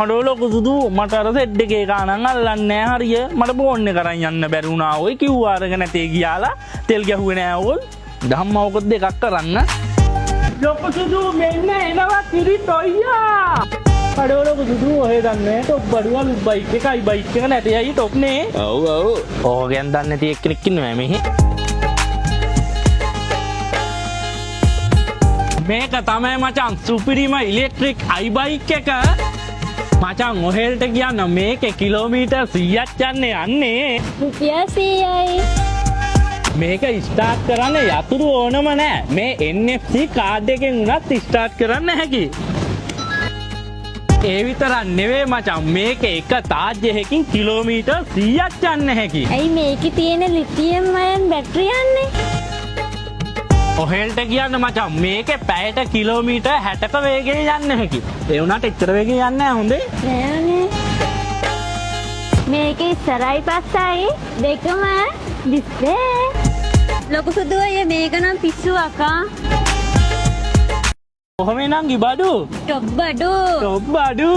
අඩෝ ලොකු සුදු මට අර සෙට් එකේ ගානක් අල්ලන්නේ නැහැ හරිය. මට බෝන් එක කරන් යන්න බැරි වුණා. ඔය කිව්වා අරගෙන නැතේ ගියාලා තෙල් ගැහුවේ නැහැ ඕල්. ධම්මවකොත් දෙකක් කරන්න. ලොකු සුදු මෙන්න එනවා කිරිත් ඔයියා. අඩෝ ලොකු සුදු ඔහෙ දන්නේ ටොප් බඩුවල් බයික් එකයි බයික් එක නැතේයි ටොප් නේ. ඔව් ඔව්. ඕගෙන් දන්නේ නැති එක්කෙනෙක් ඉන්නවා මෙහි. මේක තමයි මචං සුපිරිම ඉලෙක්ට්‍රික් අයිබයික් එක. මචං ඔහෙල්ට කියන්න මේකේ කිලෝමීටර් 100ක් යන්නේ. රුපියල් 100යි. මේක ස්ටාර්ට් කරන්න යතුරු ඕනම නෑ. මේ NFC කාඩ් එකෙන් උනත් ස්ටාර්ට් කරන්න හැකි. ඒ විතරක් නෙවෙයි මචං මේක එක තාජ් එකකින් කිලෝමීටර් 100ක් යන්න හැකි. ඇයි මේකේ තියෙන ලිතියම් අයන් බැටරි යන්නේ? ඔහෙල්ට කියන්න මචං මේකේ පැයට කිලෝමීටර් 60ක වේගයෙන් යන්න හැකි. ඒ වුණාට එච්චර වේගෙන් යන්නේ නැහැ හොඳේ. නෑනේ. මේකේ ඉස්සරයි පස්සයි දෙකම ඩිස්ප්ලේ. ලොකු සුදු අය මේක නම් පිස්සු අකා. කොහොම නංගි බඩු? ටොප් බඩු. ටොප් බඩු.